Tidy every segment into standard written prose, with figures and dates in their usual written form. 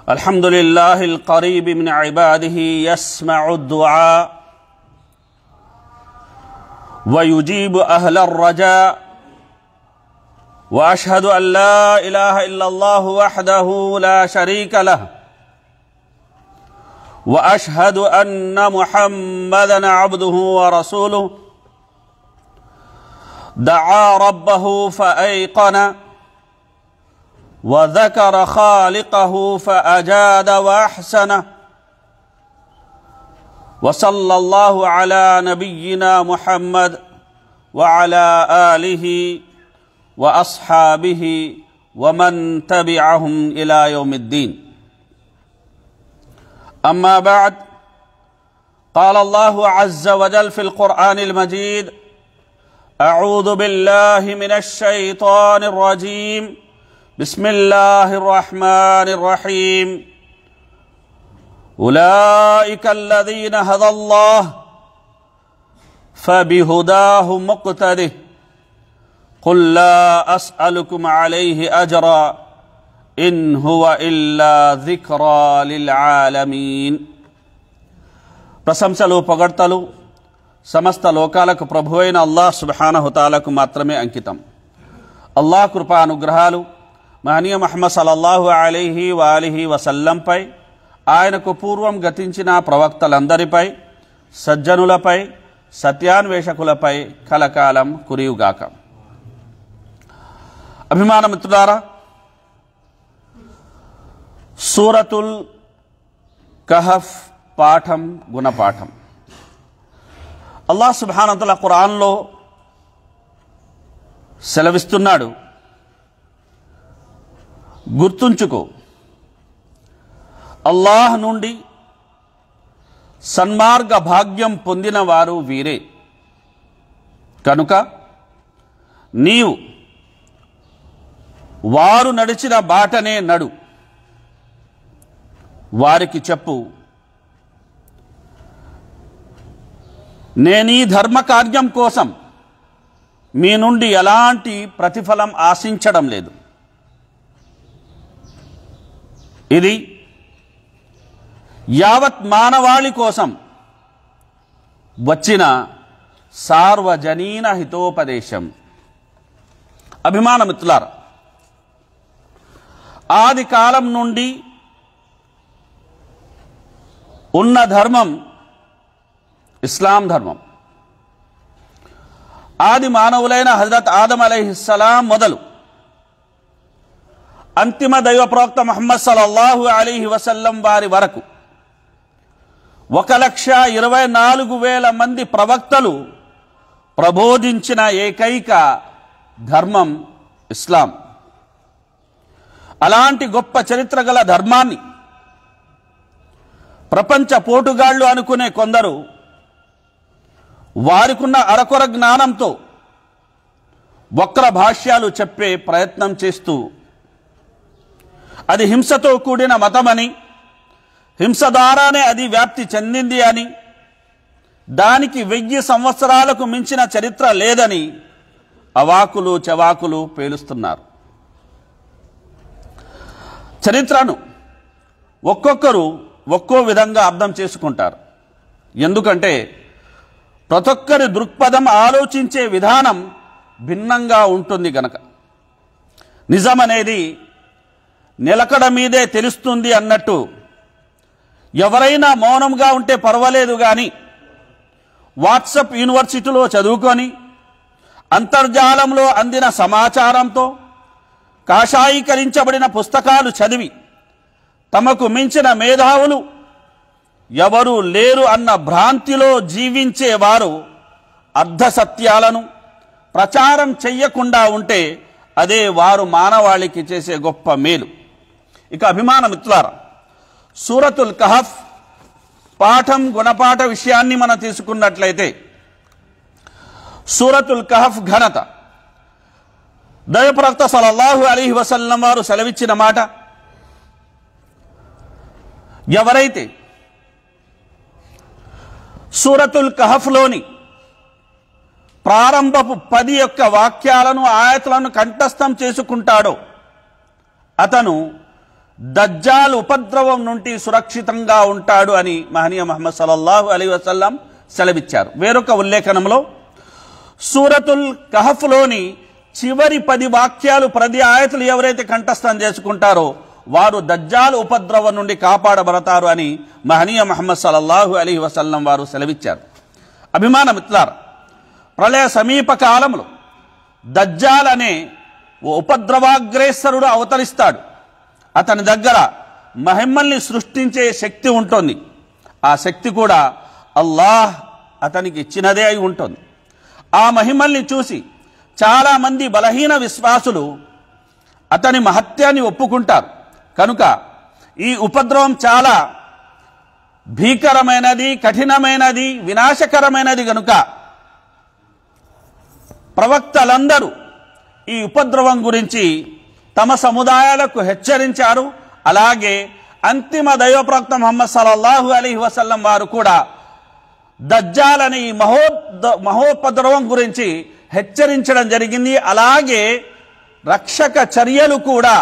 अल्हम्दुलिल्लाहिल क़रीब मिन इबादिही यस्मउ दुआ व युजीबु अहलर रजा व अशहदु अन ला इलाहा इल्लल्लाहु वहदहु ला शरीका लह व अशहदु अन्न मुहम्मदन अब्दुहु व रसूलुहु दआ रब्बहु फ़अयक़न वज़कर ख़ालिक़हु फ़अजाद वअहसन वसल्लल्लाहु अला नबिय्यिना मुहम्मद व अला आलिहि व अस्हाबिहि व मन तबिअहुम इला यौमिद्दीन। अम्मा बअद, क़ाल अल्लाहु अज़्ज़ व जल फ़िल क़ुरआनिल मजीद, अऊज़ु बिल्लाहि मिनश शैतानिर रजीम, बिस्मिल्लाहिर रहमानिर रहीम। उलाइकल्लज़ीना हदल्लाह फबिहुदाहु मुक़्तदिह क़ुल ला अस्अलुकुम अलैहि अजरा इन हुवा इल्ला ज़िक्रा लिल आलमीन। ప్రశంసలు పొగడ్తలు సమస్త లోకాలకు ప్రభువైన అల్లాహ్ సుబ్హానహు తఆలాకు మాత్రమే అంకితం. అల్లాహ్ కృపా అనుగ్రహాలు మహనీయ ముహమ్మద్ సల్లల్లాహు అలైహి వ ఆలిహి వసల్లంపై, ఆయనకు పూర్వం గతించిన ప్రవక్తలందరిపై, సజ్జనులపై, సత్యాన్వేషకులపై కలకాలం కురియుగాక. అభిమాన మిత్రులారా, సూరతుల్ కహఫ్ పాఠం గుణపాఠం. అల్లాహ్ సుబ్హానహు వ తఆలా ఖురాన్లో సెలవిస్తున్నాడు, గుర్తుంచుకో, అల్లాహ్ నుండి సన్మార్గ భాగ్యం పొందిన వారు వీరే. కనుక నీవు వారు నడిచిన బాటనే నడు. వారికి చెప్పు, నేనీ ధర్మకార్యం కోసం మీ నుండి ఎలాంటి ప్రతిఫలం ఆశించడం లేదు. ఇది యావత్ మానవాళి కోసం వచ్చిన సార్వజనీన హితోపదేశం. అభిమాన మిత్రులారా, ఆది కాలం నుండి ఉన్న ధర్మం ఇస్లాం ధర్మం. ఆది మానవులైన హజరత్ ఆదం అలైహిస్సలాం మొదలు అంతిమ దైవ ప్రవక్త ముహమ్మద్ సల్లల్లాహు అలైహి వసల్లం వారి వరకు 1,24,000 మంది ప్రవక్తలు ప్రబోధించిన ఏకైక ధర్మం ఇస్లాం. అలాంటి గొప్ప చరిత్ర గల ధర్మాన్ని ప్రపంచ పోటుగాళ్లు అనుకునే కొందరు వారికున్న అరకొర జ్ఞానంతో వక్ర భాష్యాలు చెప్పే ప్రయత్నం చేస్తూ అది హింసతో కూడిన మతమని, హింస ద్వారానే అది వ్యాప్తి చెందింది అని, దానికి 1000 సంవత్సరాలకు మించిన చరిత్ర లేదని అవాకులు చవాకులు పేలుస్తున్నారు. చరిత్రను ఒక్కొక్కరు ఒక్కో విధంగా అర్థం చేసుకుంటారు. ఎందుకంటే ప్రతి ఒక్కరి దృక్పథం, ఆలోచించే విధానం భిన్నంగా ఉంటుంది గనక. నిజం అనేది నిలకడ మీదే తెలుస్తుంది అన్నట్టు ఎవరైనా మౌనంగా ఉంటే పర్వాలేదు కానీ వాట్సాప్ యూనివర్సిటీలో చదువుకొని అంతర్జాలంలో అందిన సమాచారంతో కాషాయీకరించబడిన పుస్తకాలు చదివి తమకు మించిన మేధావులు ఎవరూ లేరు అన్న భ్రాంతిలో జీవించేవారు అర్ధసత్యాలను ప్రచారం చెయ్యకుండా ఉంటే అదే వారు మానవాళికి చేసే గొప్ప మేలు. ఇక అభిమాన మిత్రులారా, సూరతుల్ కహఫ్ పాఠం గుణపాఠ విషయాన్ని మనం తీసుకున్నట్లయితే, సూరతుల్ కహఫ్ ఘనత దైవ ప్రవక్త సల్లల్లాహు అలైహి వసల్లం వారు సెలవిచ్చిన మాట, ఎవరైతే సూరతుల్ కహఫ్లోని ప్రారంభపు 10 యొక్క వాక్యాలను ఆయతులను కంఠస్థం చేసుకుంటాడో అతను దజ్జాల్ ఉపద్రవం నుండి సురక్షితంగా ఉంటాడు అని మహనీయ ముహమ్మద్ సల్లల్లాహు అలైహి వసల్లం సెలవిచ్చారు. వేరొక ఉల్లేఖనంలో సూరతుల్ కహఫ్లోని చివరి 10 వాక్యాలు 10 ఆయతులు ఎవరైతే కంఠస్థం చేసుకుంటారో వారు దజ్జాల్ ఉపద్రవం నుండి కాపాడబడతారు అని మహనీయ ముహమ్మద్ సల్లల్లాహు అలైహి వసల్లం వారు సెలవిచ్చారు. అభిమాన మిత్రులారా, ప్రళయ సమీప కాలంలో దజ్జాల్ అనే ఉపద్రవాగ్రేసరుడు అవతరిస్తాడు. అతని దగ్గర మహిమల్ని సృష్టించే శక్తి ఉంటుంది. ఆ శక్తి కూడా అల్లాహ్ అతనికి ఇచ్చినదే అయి ఉంటుంది. ఆ మహిమల్ని చూసి చాలామంది బలహీన విశ్వాసులు అతని మహత్యాన్ని ఒప్పుకుంటారు. కనుక ఈ ఉపద్రవం చాలా భీకరమైనది, కఠినమైనది, వినాశకరమైనది. కనుక ప్రవక్తలందరూ ఈ ఉపద్రవం గురించి తమ సముదాయాలకు హెచ్చరించారు. అలాగే అంతిమ దైవప్రవక్త ముహమ్మద్ సల్లల్లాహు అలైహి వసల్లం వారు కూడా దజ్జాల్ అనే ఈ మహోపద్రవం గురించి హెచ్చరించడం జరిగింది. అలాగే రక్షక చర్యలు కూడా,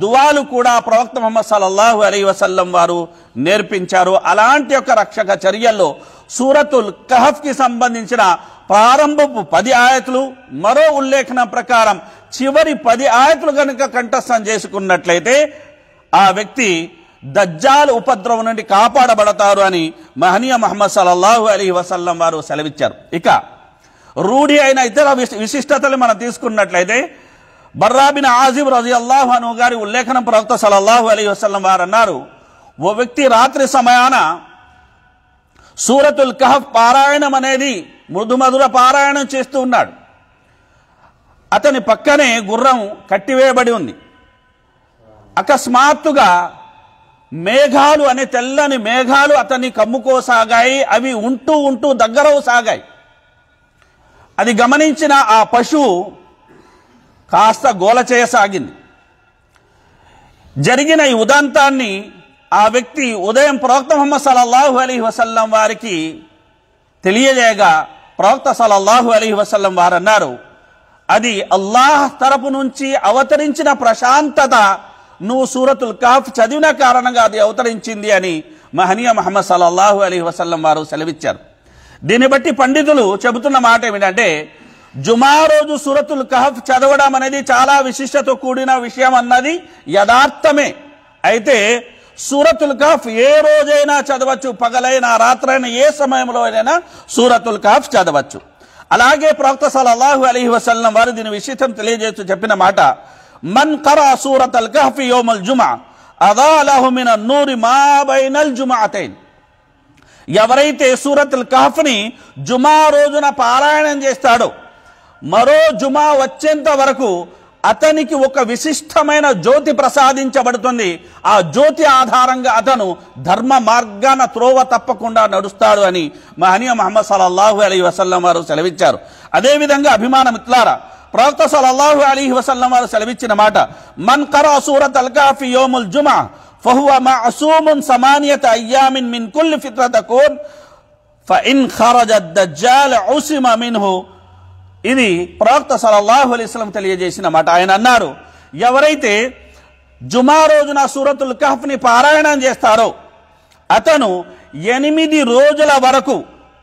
దువాలు కూడా ప్రవక్త ముహమ్మద్ సల్లల్లాహు అలైహి వసల్లం వారు నేర్పించారు. అలాంటి ఒక రక్షక చర్యల్లో సూరతుల్ కహఫ్కి సంబంధించిన ప్రారంభపు 10 ఆయతులు, మరో ఉల్లేఖనం ప్రకారం చివరి 10 ఆయతులు కనుక కంఠస్థం చేసుకున్నట్లయితే ఆ వ్యక్తి దజ్జాల్ ఉపద్రవం నుండి కాపాడబడతారు అని మహనీయ ముహమ్మద్ సల్లల్లాహు అలైహి వసల్లం వారు సెలవిచ్చారు. ఇక రూఢి అయిన ఇతర విశిష్టతలు మనం తీసుకున్నట్లయితే బర్రా బిన్ ఆజిబ్ రజియల్లాహు అన్హు గారి ఉల్లేఖనం ప్రవక్త సల్లల్లాహు అలైహి వసల్లం వారు అన్నారు, ఓ వ్యక్తి రాత్రి సమయాన సూరతుల్ కహఫ్ పారాయణం అనేది మృదుమధుర పారాయణం చేస్తూ ఉన్నాడు. అతని పక్కనే గుర్రం కట్టివేయబడి ఉంది. అకస్మాత్తుగా మేఘాలు అనే తెల్లని మేఘాలు అతన్ని కమ్ముకోసాగాయి. అవి ఉంటూ ఉంటూ దగ్గరవసాగాయి. అది గమనించిన ఆ పశువు కాస్త గోల చేయసాగింది. జరిగిన ఈ ఉదంతాన్ని ఆ వ్యక్తి ఉదయం ప్రవక్త ముహమ్మద్ సల్లల్లాహు అలైహి వసల్లం వారికి తెలియజేయగా ప్రవక్త సల్లల్లాహు అలైహి వసల్లం వారు అన్నారు, అది అల్లాహ్ తరపు నుంచి అవతరించిన ప్రశాంతత, నువ్వు సూరతుల్ కహఫ్ చదివిన కారణంగా అది అవతరించింది అని మహనీయ ముహమ్మద్ సల్లల్లాహు అలైహి వసల్లం వారు సెలవిచ్చారు. దీన్ని బట్టి పండితులు చెబుతున్న మాట ఏమిటంటే, జుమా రోజు సూరతుల్ కహఫ్ చదవడం అనేది చాలా విశిష్టతో కూడిన విషయం అన్నది యథార్థమే. అయితే సూరతుల్ కహఫ్ ఏ రోజైనా చదవచ్చు, పగలైనా రాత్రైనా ఏ సమయంలో అయినా సూరతుల్ కహఫ్ చదవచ్చు. అలాగే ప్రవక్త సల్లల్లాహు అలైహి వసల్లం వారు దీని విశిష్టం తెలియజేస్తూ చెప్పిన మాట, మన్ ఖరా సూరతుల్ కహఫ్ యౌమల్ జుమా అదా లహు మినన్ నూరి మా బైనల్ జుమాతైన్. ఎవరైతే సూరతుల్ కహఫ్ని జుమా రోజున పారాయణం చేస్తాడో మరో జుమా వచ్చేంత వరకు అతనికి ఒక విశిష్టమైన జ్యోతి ప్రసాదించబడుతుంది. ఆ జ్యోతి ఆధారంగా అతను ధర్మ మార్గాన త్రోవ తప్పకుండా నడుస్తాడు అని మహనీయ ముహమ్మద్ సల్లల్లాహు అలైహి వసల్లం వారు సెలవిచ్చారు. అదేవిధంగా అభిమాన మిత్రులారా, ప్రవక్త సల్లల్లాహు అలైహి వసల్లం వారు సెలవిచ్చిన మాట, మన్ ఖరా సూరతుల్ కహఫ్ యౌముల్ జుమా ఫహువ మఅసూమున్ సమానియత అయ్యామిన్ మిన్ కుల్లి ఫిత్రతకున్ ఫఇన్ ఖరజ దజ్జాల్ ఉసిమ మిన్హు. ఇది ప్రవక్త సల్లల్లాహు అలైహి వసల్లం తెలియజేసిన మాట. ఆయన అన్నారు, ఎవరైతే జుమా రోజున సూరతుల్ కహఫ్ని పారాయణం చేస్తారో అతను 8 రోజుల వరకు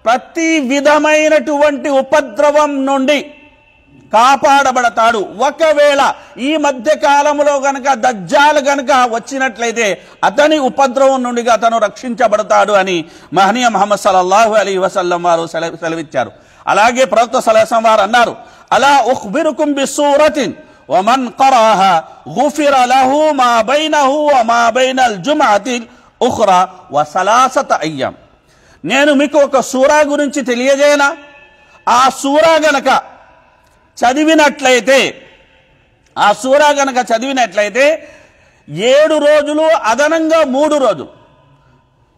ప్రతి విధమైనటువంటి ఉపద్రవం నుండి కాపాడబడతాడు. ఒకవేళ ఈ మధ్య కాలంలో గనక దజ్జాల్ గనక వచ్చినట్లయితే అతని ఉపద్రవం నుండి అతను రక్షించబడతాడు అని మహనీయ ముహమ్మద్ సల్లల్లాహు అలైహి వసల్లం వారు సెలవిచ్చారు. అలాగే ప్రవక్త సల్లల్లాహు అలైహి వసల్లం వారు అన్నారు, అలా ఉఖ్బిరుకుం బిసూరతిన్ వమన్ ఖరాహా గుఫిర లహు మా బైనహు వమా బైనల్ జుమ్అతిల్ ఉఖ్రా వసలాసత అయ్యాం. నేను మీకు ఒక సూరా గురించి తెలియజేయనా? ఆ సూరా గనక చదివినట్లయితే 7 రోజులు అదనంగా 3 రోజులు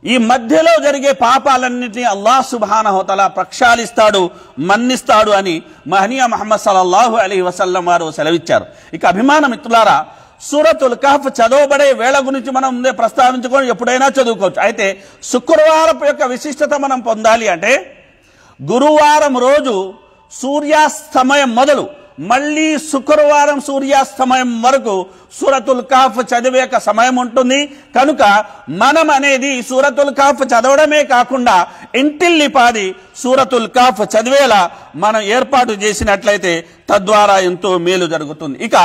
ఈ మధ్యలో జరిగే పాపాలన్నింటినీ అల్లాహ్ సుబ్హానహు వ తఆలా ప్రక్షాళిస్తాడు, మన్నిస్తాడు అని మహనీయ ముహమ్మద్ సల్లల్లాహు అలైహి వసల్లం వారు సెలవిచ్చారు. ఇక అభిమాన మిత్రులారా, సూరతుల్ కహఫ్ చదవబడే వేళ గురించి మనం ముందే ప్రస్తావించుకొని ఎప్పుడైనా చదువుకోవచ్చు. అయితే శుక్రవారం యొక్క విశిష్టత మనం పొందాలి అంటే గురువారం రోజు సూర్యాస్తమయం మొదలు మళ్ళీ శుక్రవారం సూర్యాస్తమయం వరకు సూరతుల్ కహఫ్ చదివే సమయం ఉంటుంది. కనుక మనం అనేది సూరతుల్ కహఫ్ చదవడమే కాకుండా ఇంటిల్లిపాది సూరతుల్ కహఫ్ చదివేలా మనం ఏర్పాటు చేసినట్లయితే తద్వారా ఎంతో మేలు జరుగుతుంది. ఇక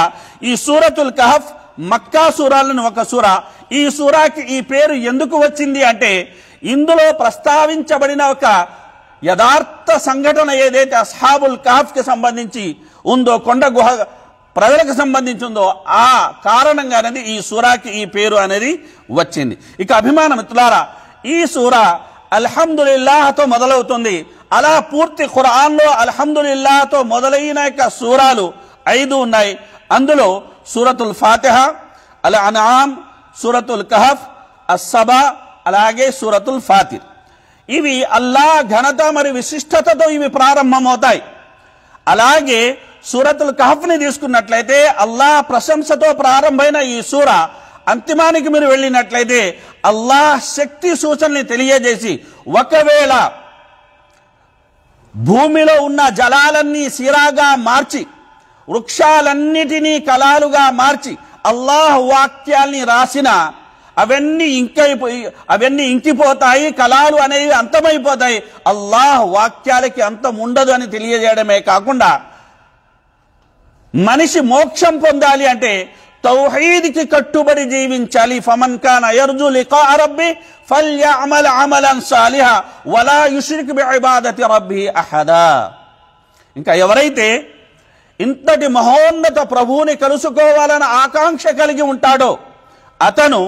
ఈ సూరతుల్ కహఫ్ మక్కా సూరాలను ఒక సూర. ఈ సూరాకి ఈ పేరు ఎందుకు వచ్చింది అంటే ఇందులో ప్రస్తావించబడిన ఒక యథార్థ సంఘటన ఏదైతే అస్హాబుల్ కహఫ్ కి సంబంధించి ఉందో, కొండ గుహ ప్రజలకు సంబంధించి ఉందో, ఆ కారణంగా అనేది ఈ సూరాకి ఈ పేరు అనేది వచ్చింది. ఇక అభిమాన మిత్రులారా, ఈ సూర అల్హమ్దులిల్లాహ్తో మొదలవుతుంది. అలా పూర్తి ఖురాన్లో అల్హమ్దులిల్లాహ్తో మొదలైన యొక్క సూరాలు 5 ఉన్నాయి. అందులో సూరతుల్ ఫాతిహ, అల్ అన్ఆమ్, సూరతుల్ కహఫ్, అస్సబా, అలాగే సూరతుల్ ఫాతిర్. ఇవి అల్లాహ్ ఘనత మరియు విశిష్టతతో ఇవి ప్రారంభమవుతాయి. అలాగే సూరతుల్ కహఫ్ని తీసుకున్నట్లయితే అల్లాహ్ ప్రశంసతో ప్రారంభమైన ఈ సూర అంతిమానికి మీరు వెళ్ళినట్లయితే అల్లాహ్ శక్తి సూచనని తెలియజేసి, ఒకవేళ భూమిలో ఉన్న జలాలన్నీ సిరాగా మార్చి వృక్షాలన్నిటినీ కలాలుగా మార్చి అల్లాహ్ వాక్యాల్ని రాసిన అవన్నీ ఇంకిపోతాయి, కలాలు అనేవి అంతమైపోతాయి. అల్లాహ్ వాక్యాలకి అంతం ఉండదు అని తెలియజేయడమే కాకుండా మనిషి మోక్షం పొందాలి అంటే తౌహీద్కి కట్టుబడి జీవించాలి. ఫమన్ కాన యర్జు లికా రబ్బి ఫల్యఅమల్ అమలన్ సాలిహా వలా యుష్రిక్ బిఇబాదతి రబ్బి అహదా. ఇంకా ఎవరైతే ఇంతటి మహోన్నత ప్రభువుని కలుసుకోవాలని ఆకాంక్ష కలిగి ఉంటాడో అతను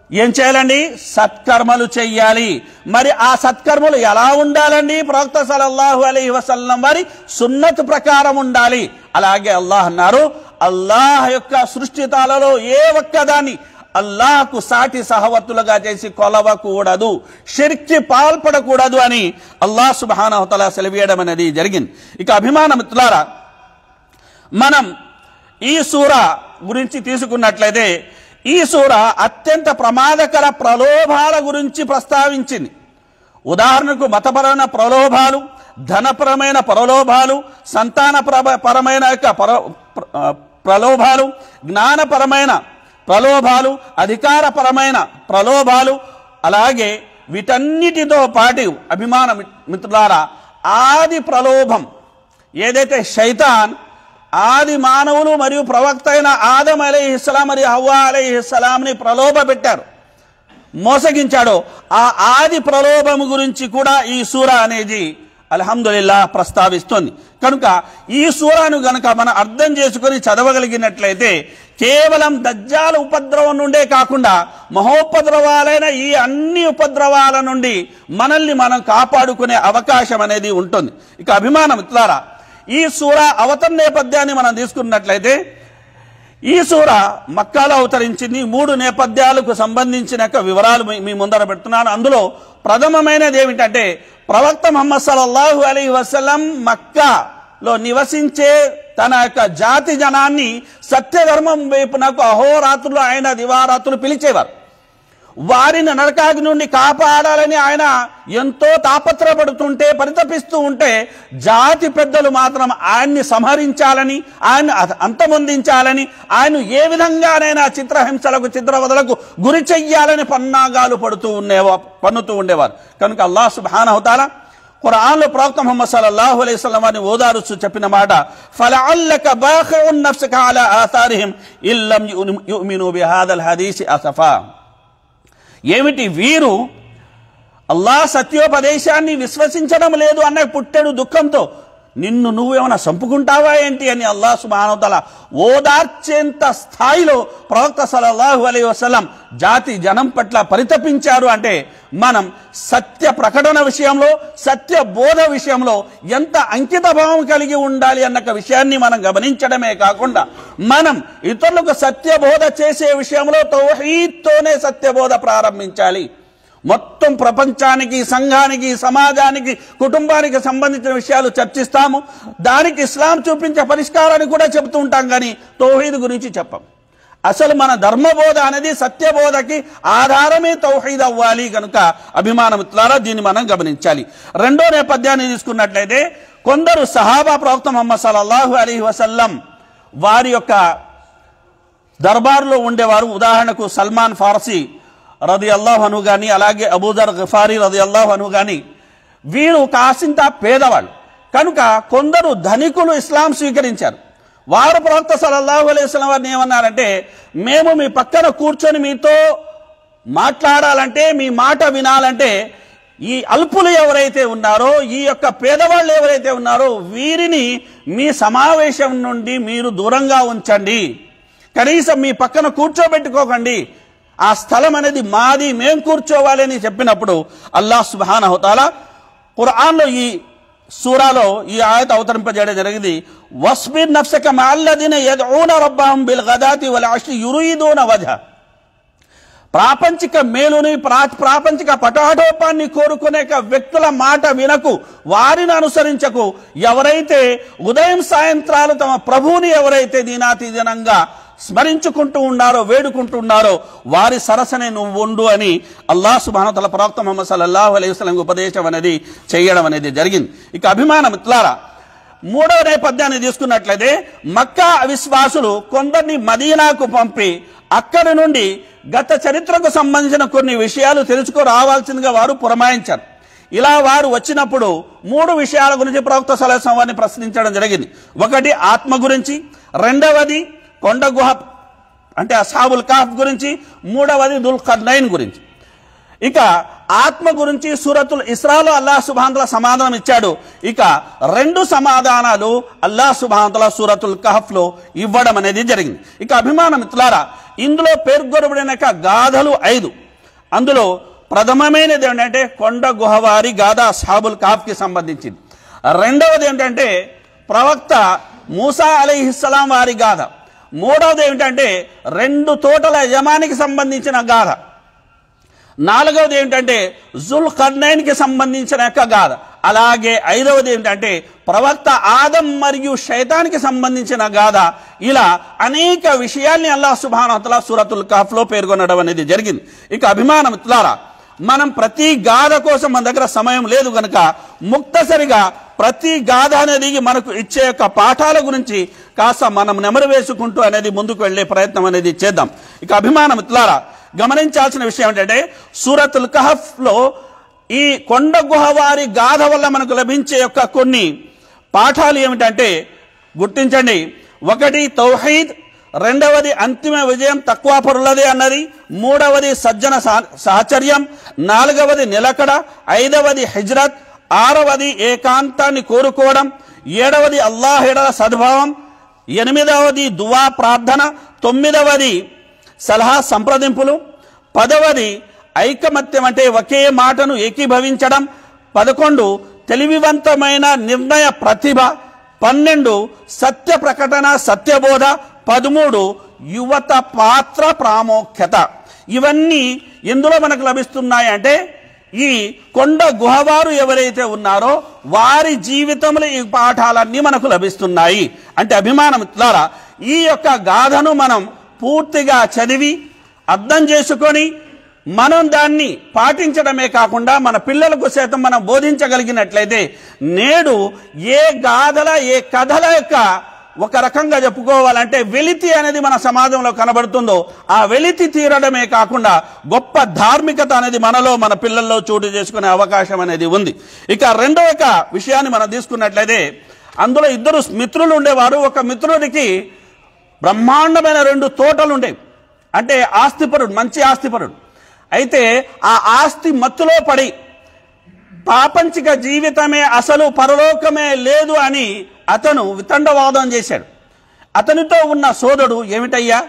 ఏం చేయాలండి? సత్కర్మలు చెయ్యాలి. మరి ఆ సత్కర్మలు ఎలా ఉండాలండి? ప్రవక్త సల్లల్లాహు అలైహి వసల్లం వారి సున్నత్ ప్రకారం ఉండాలి. అలాగే అల్లాహ్ అన్నారు, అల్లాహ్ యొక్క సృష్టితాలలో ఏ ఒక్కదాన్ని అల్లాహ్కు సాటి సహవర్తులుగా చేసి కొలవకూడదు, షిర్క్కి పాల్పడకూడదు అని అల్లాహ్ సుబ్హానహు తఆలా సెలవీయడం అనేది జరిగింది. ఇక అభిమాన మిత్రులారా, మనం ఈ సూర గురించి తీసుకున్నట్లయితే ఈ సూర అత్యంత ప్రమాదకర ప్రలోభాల గురించి ప్రస్తావించింది. ఉదాహరణకు మతపరమైన ప్రలోభాలు, ధనపరమైన ప్రలోభాలు, సంతానపరమైన యొక్క ప్రలోభాలు, జ్ఞానపరమైన ప్రలోభాలు, అధికారపరమైన ప్రలోభాలు, అలాగే వీటన్నిటితో పాటు అభిమాన మిత్రులారా ఆది ప్రలోభం ఏదైతే శైతాన్ ఆది మానవులు మరియు ప్రవక్త అయిన ఆదం అలైహిస్సలాం మరియు హవ్వా అలైహిస్సలాంని ప్రలోభ పెట్టారు, మోసగించాడో ఆ ఆది ప్రలోభము గురించి కూడా ఈ సూర అనేది అల్హమ్దులిల్లాహ్ ప్రస్తావిస్తుంది. కనుక ఈ సూరాను గనక మనం అర్థం చేసుకొని చదవగలిగినట్లయితే కేవలం దజ్జాల ఉపద్రవం నుండే కాకుండా మహోపద్రవాలైన ఈ అన్ని ఉపద్రవాల నుండి మనల్ని మనం కాపాడుకునే అవకాశం అనేది ఉంటుంది. ఇక అభిమాన మిత్రులారా, ఈ సూర అవతరణ నేపథ్యాన్ని మనం తీసుకున్నట్లయితే ఈ సూర మక్కాలో అవతరించింది. 3 నేపథ్యాలకు సంబంధించిన వివరాలు మీ ముందర పెడుతున్నాను. అందులో ప్రథమమైనది ఏమిటంటే ప్రవక్త ముహమ్మద్ సల్లల్లాహు అలైహి వసల్లం మక్కాలో నివసించే తన యొక్క జాతి జనాన్ని సత్యధర్మం వైపునకు అహోరాత్రులు ఆయన దివారాత్రులు పిలిచేవారు. వారిని నరకాగ్ని నుండి కాపాడాలని ఆయన ఎంతో తాపత్రపడుతుంటే, పరితపిస్తూ ఉంటే జాతి పెద్దలు మాత్రం ఆయన్ని సంహరించాలని, ఆయన అంతమొందించాలని, ఆయన ఏ విధంగానైనా చిత్రహింసలకు చిత్రవదలకు గురి చెయ్యాలని పన్నాగాలు పన్నుతూ ఉండేవారు. కనుక అల్లాహ్ సుబ్హానహు తఆలా ఖురాన్లో ప్రవక్త ముహమ్మద్ సల్లల్లాహు అలైహి వసల్లం వారిని ఓదారుస్తూ చెప్పిన మాట, ఫలఅల్లక బాఖిఉన్ నఫ్సక అలా ఆథారిహిం ఇల్లం యుమిను బిహాదల్ హదీసి అసఫా. ఏమిటి వీరు అల్లాహ్ సత్యోపదేశాన్ని విశ్వసించడం లేదు అన్న పుట్టెడు దుఃఖంతో నిన్ను నువ్వేమైనా చంపుకుంటావా ఏంటి అని అల్లాహ్ సుబ్హానహు తఆలా ఓదార్చేంత స్థాయిలో ప్రవక్త సల్లల్లాహు అలైహి వసల్లం జాతి జనం పట్ల పరితపించారు. అంటే మనం సత్య ప్రకటన విషయంలో, సత్య బోధ విషయంలో ఎంత అంకిత భావం కలిగి ఉండాలి అన్న విషయాన్ని మనం గమనించడమే కాకుండా మనం ఇతరులకు సత్య బోధ చేసే విషయంలో తౌహీద్తోనే సత్యబోధ ప్రారంభించాలి. మొత్తం ప్రపంచానికి, సంఘానికి, సమాజానికి, కుటుంబానికి సంబంధించిన విషయాలు చర్చిస్తాము. దానికి ఇస్లాం చూపించే పరిష్కారాన్ని కూడా చెబుతూ ఉంటాం, కానీ తౌహీద్ గురించి చెప్పం. అసలు మన ధర్మబోధ అనేది సత్యబోధకి ఆధారమే తౌహీద్ అవ్వాలి. కనుక అభిమాన మిత్రులారా దీన్ని మనం గమనించాలి. రెండో నేపథ్యాన్ని తీసుకున్నట్లయితే కొందరు సహాబా ప్రవక్త ముహమ్మద్ సల్లల్లాహు అలైహి వసల్లం వారి యొక్క దర్బార్లో ఉండేవారు. ఉదాహరణకు సల్మాన్ ఫార్సీ రదియల్లాహు అన్హు కానీ, అలాగే అబూదర్ గిఫారీ రదియల్లాహు అన్హు కానీ, వీరు కాసింత పేదవాళ్ళు కనుక కొందరు ధనికులు ఇస్లాం స్వీకరించారు. వారు ప్రవక్త సల్లల్లాహు అలైహి వసల్లం వారిని ఏమన్నారంటే, మేము మీ పక్కన కూర్చొని మీతో మాట్లాడాలంటే, మీ మాట వినాలంటే ఈ అల్పులు ఎవరైతే ఉన్నారో, ఈ యొక్క పేదవాళ్ళు ఎవరైతే ఉన్నారో వీరిని మీ సమావేశం నుండి మీరు దూరంగా ఉంచండి, కనీసం మీ పక్కన కూర్చోబెట్టుకోకండి, ఆ స్థలం అనేది మాది, మేం కూర్చోవాలి అని చెప్పినప్పుడు అల్లాహ్ సుబ్హానహు తఆలా ఖురాన్లో ఈ సూరాలో ఈ ఆయత అవతరింపజేయడం జరిగింది. వస్బిర్ నఫ్సక మఅల్లదీన యద్ఊన రబ్బహుం బిల్ గదాతి వల్ అష్రి యురీదూన వజ్హ. ప్రాపంచిక మేలుని, ప్రాపంచిక పటాటోపాన్ని కోరుకునే వ్యక్తుల మాట వినకు, వారిని అనుసరించకు. ఎవరైతే ఉదయం సాయంత్రాలు తమ ప్రభువుని ఎవరైతే దినాతిదినంగా స్మరించుకుంటూ ఉన్నారో, వేడుకుంటూ ఉన్నారో వారి సరసనే నువ్వు ఉండు అని అల్లాహ్ సుబ్హానహు వ తఆలా ప్రవక్త ముహమ్మద్ సల్లల్లాహు అలైహి వసల్లం ఉపదేశం అనేది చేయడం అనేది జరిగింది. ఇక అభిమాన మిత్రులారా, మూడవ నేపథ్యాన్ని తీసుకున్నట్లయితే మక్కా అవిశ్వాసులు కొందరిని మదీనాకు పంపి అక్కడి నుండి గత చరిత్రకు సంబంధించిన కొన్ని విషయాలు తెలుసుకురావాల్సిందిగా వారు పురమాయించారు. ఇలా వారు వచ్చినప్పుడు 3 విషయాల గురించి ప్రవక్త సల్లల్లాహు అలైహి వసల్లం వారిని ప్రశ్నించడం జరిగింది. ఒకటి ఆత్మ గురించి, రెండవది కొండ గుహ అంటే అస్హాబుల్ కహఫ్ గురించి, మూడవది దుల్ ఖర్నైన్ గురించి. ఇక ఆత్మ గురించి సూరతుల్ ఇస్రాలో అల్లాహ్ సుబ్హానహు తఆలా సమాధానం ఇచ్చాడు. ఇక 2 సమాధానాలు అల్లాహ్ సుబ్హానహు తఆలా సూరతుల్ కహఫ్ లో ఇవ్వడం అనేది జరిగింది. ఇక అభిమాన మిత్రులారా, ఇందులో పేర్కొనబడిన గాథలు 5. అందులో ప్రథమమైనది ఏంటంటే కొండ గుహవారి గాథ అస్హాబుల్ కహఫ్ కి సంబంధించింది. రెండవది ఏంటంటే ప్రవక్త మూసా అలైహిస్సలాం వారి గాథ. మూడవది ఏమిటంటే 2 తోటల యజమానికి సంబంధించిన గాథ. నాలుగవది ఏమిటంటే జుల్ ఖర్నైన్కి సంబంధించిన గాథ. అలాగే 5వది ఏమిటంటే ప్రవక్త ఆదం మరియు శైతానికి సంబంధించిన గాథ. ఇలా అనేక విషయాల్ని అల్లాహ్ సుబ్హానహు వ తఆలా సూరతుల్ కహఫ్ లో పేర్కొనడం అనేది జరిగింది. ఇక అభిమాన మిత్రులారా, మనం ప్రతి గాథ కోసం మన దగ్గర సమయం లేదు కనుక ముక్తసరిగా ప్రతి గాథ అనేది మనకు ఇచ్చే యొక్క పాఠాల గురించి కాస్త మనం నెమరు వేసుకుంటూ అనేది ముందుకు వెళ్లే ప్రయత్నం అనేది చేద్దాం. ఇక అభిమాన మిత్రులారా, గమనించాల్సిన విషయం ఏంటంటే సూరతుల్ కహఫ్ లో ఈ కొండ గుహవారి గాథ వల్ల మనకు లభించే యొక్క కొన్ని పాఠాలు ఏమిటంటే గుర్తించండి. ఒకటి తౌహీద్, రెండవది అంతిమ విజయం తక్వా పరులదే అన్నది, మూడవది సజ్జన సాహచర్యం, నాలుగవది నిలకడ, 5వది హిజ్రత్, 6వది ఏకాంతాన్ని కోరుకోవడం, 7వది అల్లాహ్ ఎడల సద్భావం, 8వది దువా ప్రార్థన, 9వది సలహా సంప్రదింపులు, 10వది ఐకమత్యం అంటే ఒకే మాటను ఏకీభవించడం, 11 తెలివివంతమైన నిర్ణయ ప్రతిభ, 12 సత్య ప్రకటన సత్యబోధ, 13 యువత పాత్ర ప్రాముఖ్యత. ఇవన్నీ ఎందులో మనకు లభిస్తున్నాయి అంటే ఈ కొండ గుహవారు ఎవరైతే ఉన్నారో వారి జీవితంలో ఈ పాఠాలన్నీ మనకు లభిస్తున్నాయి. అంటే అభిమాన మిత్రులారా, ఈ యొక్క గాథను మనం పూర్తిగా చదివి అర్థం చేసుకొని మనం దాన్ని పాటించడమే కాకుండా మన పిల్లలకు సైతం మనం బోధించగలిగినట్లయితే నేడు ఏ గాథల ఏ కథల యొక్క ఒక రకంగా చెప్పుకోవాలంటే వెలితి అనేది మన సమాజంలో కనబడుతుందో ఆ వెలితి తీరడమే కాకుండా గొప్ప ధార్మికత అనేది మనలో మన పిల్లల్లో చోటు చేసుకునే అవకాశం అనేది ఉంది. ఇక రెండో ఒక విషయాన్ని మనం తీసుకున్నట్లయితే అందులో 2 మిత్రులు ఉండేవారు. ఒక మిత్రుడికి బ్రహ్మాండమైన 2 తోటలు ఉండేవి. అంటే ఆస్తిపరుడు, మంచి ఆస్తిపరుడు. అయితే ఆ ఆస్తి మత్తులో పడి ప్రాపంచిక జీవితమే అసలు, పరలోకమే లేదు అని అతను వితండవాదం చేశాడు. అతనితో ఉన్న సోదరుడు, ఏమిటయ్యా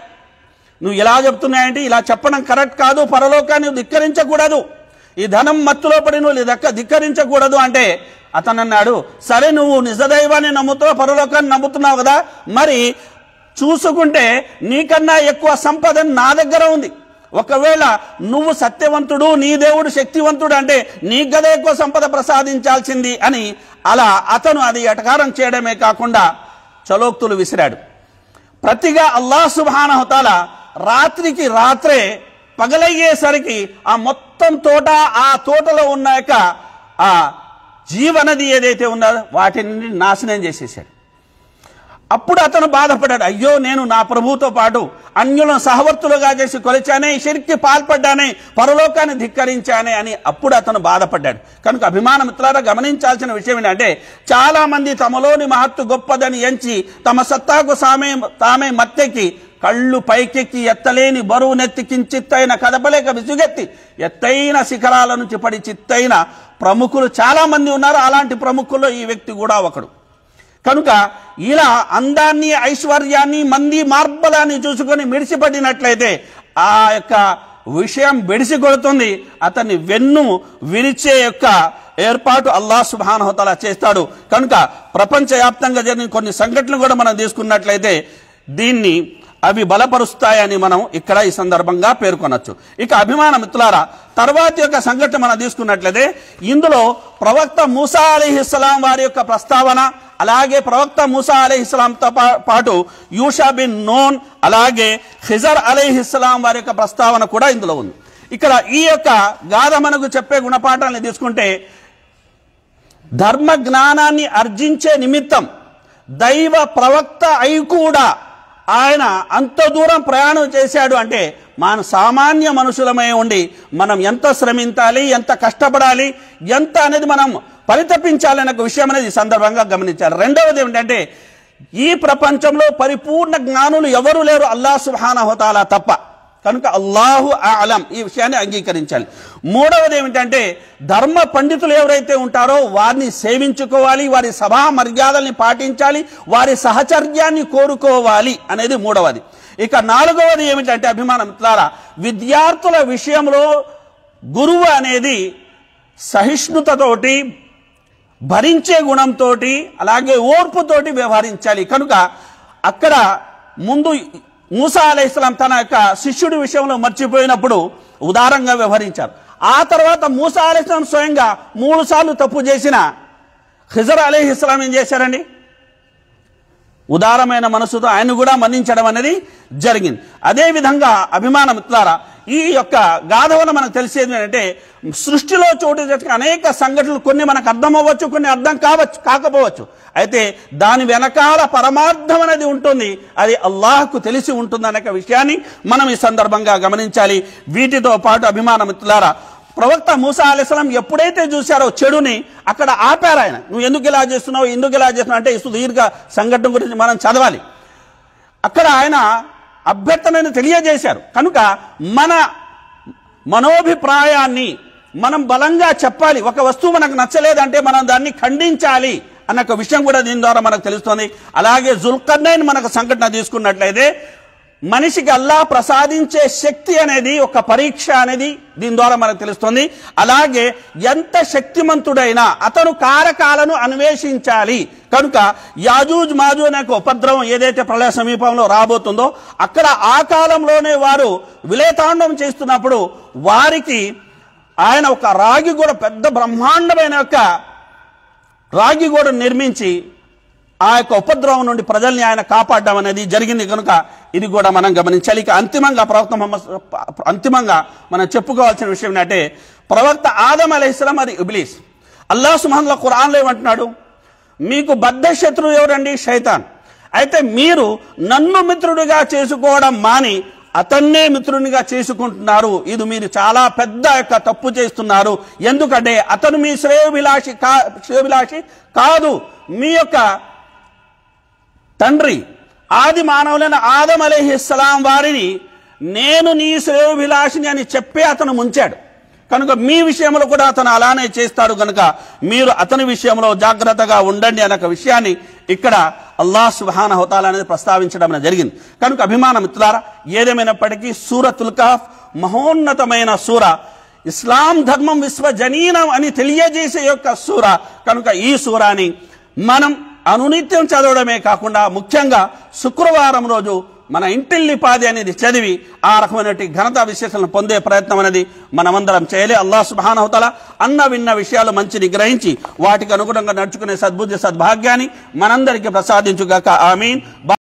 నువ్వు ఇలా చెప్తున్నాయంటే ఇలా చెప్పడం కరెక్ట్ కాదు, పరలోకాన్ని ధిక్కరించకూడదు, ఈ ధనం మత్తులో పడి నువ్వు ధిక్కరించకూడదు అంటే అతను అన్నాడు, సరే నువ్వు నిజదైవాన్ని నమ్ముతావు, పరలోకాన్ని నమ్ముతున్నావు కదా, మరి చూసుకుంటే నీకన్నా ఎక్కువ సంపద నా దగ్గర ఉంది. ఒకవేళ నువ్వు సత్యవంతుడు, నీ దేవుడు శక్తివంతుడు అంటే నీకు గదే ఎక్కువ సంపద ప్రసాదించాల్సింది అని అలా అతను అది ఎటకారం చేయడమే కాకుండా చలోక్తులు విసిరాడు. ప్రతిగా అల్లాహ్ సుబ్హానహు వ తఆలా రాత్రికి రాత్రే పగలయ్యేసరికి ఆ మొత్తం తోట, ఆ తోటలో ఉన్న యొక్క ఆ జీవనది ఏదైతే ఉన్నదో వాటిని నాశనం చేసేసాడు. అప్పుడు అతను బాధపడ్డాడు, అయ్యో నేను నా ప్రభువుతో పాటు అన్యులను సహవర్తులుగా చేసి కొలిచానే, షిర్కి పాల్పడ్డానే, పరలోకాన్ని ధిక్కరించానే అని అప్పుడు అతను బాధపడ్డాడు. కనుక అభిమాన మిత్రులారా, గమనించాల్సిన విషయం ఏంటంటే, చాలా మంది తమలోని మహత్తు గొప్పదని ఎంచి తమ సత్తాకు తామే మత్తెక్కి కళ్ళు పైకెక్కి ఎత్తలేని బరువు నెత్తి కించిత్తైన కదపలేక విసుగెత్తి ఎత్తైన శిఖరాల నుంచి పడి చిత్తైన ప్రముఖులు చాలా మంది ఉన్నారు. అలాంటి ప్రముఖుల్లో ఈ వ్యక్తి కూడా ఒకడు. కనుక ఇలా అందాన్ని, ఐశ్వర్యాన్ని, మంది మార్బలాన్ని చూసుకొని మిడిసిపడినట్లయితే ఆ యొక్క విషయం బెడిసి కొడుతుంది. అతన్ని వెన్ను విరిచే యొక్క ఏర్పాటు అల్లాహ్ సుబ్హానహు వ తఆలా చేస్తాడు. కనుక ప్రపంచవ్యాప్తంగా జరిగిన కొన్ని సంఘటనలు కూడా మనం తీసుకున్నట్లయితే దీన్ని అవి బలపరుస్తాయని మనం ఇక్కడ ఈ సందర్భంగా పేర్కొనొచ్చు. ఇక అభిమాన మిత్రులారా, తర్వాత యొక్క సంఘటన మనం తీసుకున్నట్లయితే ఇందులో ప్రవక్త మూసా అలైహిస్సలాం వారి యొక్క ప్రస్తావన, అలాగే ప్రవక్త మూసా అలైహిస్సలాంతో పాటు యూషా బిన్ నూన్, అలాగే ఖిజర్ అలైహిస్సలాం వారి యొక్క ప్రస్తావన కూడా ఇందులో ఉంది. ఇక్కడ ఈ యొక్క గాథ మనకు చెప్పే గుణపాఠాలను తీసుకుంటే, ధర్మ జ్ఞానాన్ని ఆర్జించే నిమిత్తం దైవ ప్రవక్త అయి కూడా ఆయన అంత దూరం ప్రయాణం చేశాడు అంటే మన సామాన్య మనుషులమై ఉండి మనం ఎంత శ్రమించాలి, ఎంత కష్టపడాలి, ఎంత అనేది మనం పరితపించాలనే ఒక విషయం అనేది ఈ సందర్భంగా గమనించాలి. రెండవది ఏమిటంటే, ఈ ప్రపంచంలో పరిపూర్ణ జ్ఞానులు ఎవరు లేరు అల్లాహ్ సుబ్హానహు వ తఆలా తప్ప. కనుక అల్లాహు అలం ఈ విషయాన్ని అంగీకరించాలి. మూడవది ఏమిటంటే, ధర్మ పండితులు ఎవరైతే ఉంటారో వారిని సేవించుకోవాలి, వారి సభా మర్యాదల్ని పాటించాలి, వారి సహచర్యాన్ని కోరుకోవాలి అనేది మూడవది. ఇక నాలుగవది ఏమిటంటే అభిమాన మిత్రులారా, విద్యార్థుల విషయంలో గురువు అనేది సహిష్ణుతతోటి, భరించే గుణంతో, అలాగే ఓర్పుతోటి వ్యవహరించాలి. కనుక అక్కడ ముందు మూసా అలైహిస్సలాం తన యొక్క శిష్యుడి విషయంలో మర్చిపోయినప్పుడు ఉదారంగా వ్యవహరించారు. ఆ తర్వాత మూసా అలైహిస్సలాం స్వయంగా 3 సార్లు తప్పు చేసిన ఖిజర్ అలైహిస్సలాం ఏం చేశారండి? ఉదారమైన మనసుతో ఆయన కూడా మన్నించడం అనేది జరిగింది. అదేవిధంగా అభిమాన మిత్రులారా, ఈ యొక్క గాథ వల్ల మనకు తెలిసేది ఏంటంటే, సృష్టిలో చోటు చేసుకునే అనేక సంఘటనలు కొన్ని మనకు అర్థం అవ్వచ్చు, కొన్ని అర్థం కాకపోవచ్చు. అయితే దాని వెనకాల పరమార్థం అనేది ఉంటుంది, అది అల్లాహ్కు తెలిసి ఉంటుంది అనే విషయాన్ని మనం ఈ సందర్భంగా గమనించాలి. వీటితో పాటు అభిమాన మిత్రులారా, ప్రవక్త మూసా అలైహిస్సలాం ఎప్పుడైతే చూశారో చెడుని అక్కడ ఆపారు. ఆయన నువ్వు ఎందుకు ఇలా చేస్తున్నావు, ఎందుకు ఇలా చేస్తున్నావు అంటే ఈ సుదీర్ఘ సంఘటన గురించి మనం చదవాలి. అక్కడ ఆయన అభ్యర్థనని తెలియజేశారు. కనుక మన మనోభిప్రాయాన్ని మనం బలంగా చెప్పాలి. ఒక వస్తువు మనకు నచ్చలేదంటే మనం దాన్ని ఖండించాలి అన్న ఒక విషయం కూడా దీని ద్వారా మనకు తెలుస్తుంది. అలాగే జుల్కర్నైన్ మనకు సంఘటన తీసుకున్నట్లయితే మనిషికి అల్లాహ్ ప్రసాదించే శక్తి అనేది ఒక పరీక్ష అనేది దీని ద్వారా మనకు తెలుస్తుంది. అలాగే ఎంత శక్తిమంతుడైనా అతను కారకాలను అన్వేషించాలి. కనుక యాజూజ్ మాజూజ్ అనే ఉపద్రవం ఏదైతే ప్రళయ సమీపంలో రాబోతుందో అక్కడ ఆ కాలంలోనే వారు విలేతాండం చేస్తున్నప్పుడు వారికి ఆయన ఒక రాగి గోడ, పెద్ద బ్రహ్మాండమైన యొక్క రాగి గోడ నిర్మించి ఆ యొక్క ఉపద్రవం నుండి ప్రజల్ని ఆయన కాపాడడం అనేది జరిగింది. కనుక ఇది కూడా మనం గమనించాలి. ఇక అంతిమంగా మనం చెప్పుకోవాల్సిన విషయం ఏంటంటే, ప్రవక్త ఆదం అలైహిస్సలాం అది ఇబ్లీస్. అల్లాహ్ సుబ్హానహు వ తఆలా ఖురాన్లో ఏమంటున్నాడు? మీకు బద్ధ శత్రువు ఎవరండి? శైతాన్. అయితే మీరు నన్ను మిత్రుడిగా చేసుకోవడం మాని అతన్నే మిత్రునిగా చేసుకుంటున్నారు. ఇది మీరు చాలా పెద్ద యొక్క తప్పు చేస్తున్నారు. ఎందుకంటే అతను మీ శ్రేయోభిలాషి కాదు. మీ యొక్క తండ్రి ఆది మానవులైన ఆదం అలైహిస్సలాం వారిని నేను నీ శ్రేయోభిలాషిని అని చెప్పి అతను ముంచాడు. కనుక మీ విషయంలో కూడా అతను అలానే చేస్తాడు. కనుక మీరు అతని విషయంలో జాగ్రత్తగా ఉండండి అనే విషయాన్ని ఇక్కడ అల్లాహ్ సుబ్హానహు వ తఆలా అనేది ప్రస్తావించడం జరిగింది. కనుక అభిమాన మిత్రులారా, ఏదేమైనప్పటికీ సూరతుల్ కహఫ్ మహోన్నతమైన సూర, ఇస్లాం ధర్మం విశ్వజనీనం అని తెలియజేసే యొక్క సూర. కనుక ఈ సూరాని మనం అనునిత్యం చదవడమే కాకుండా ముఖ్యంగా శుక్రవారం రోజు మన ఇంటిల్లిపాది అనేది చదివి ఆ రకమైన ఘనత విశేషాలను పొందే ప్రయత్నం అనేది మనమందరం చేయాలి. అల్లాహ్ సుబ్హానహు వ తఆలా విన్న విషయాలు మంచిని గ్రహించి వాటికి అనుగుణంగా నడుచుకునే సద్బుద్ధి సద్భాగ్యాన్ని మనందరికీ ప్రసాదించుగాక. ఆమీన్.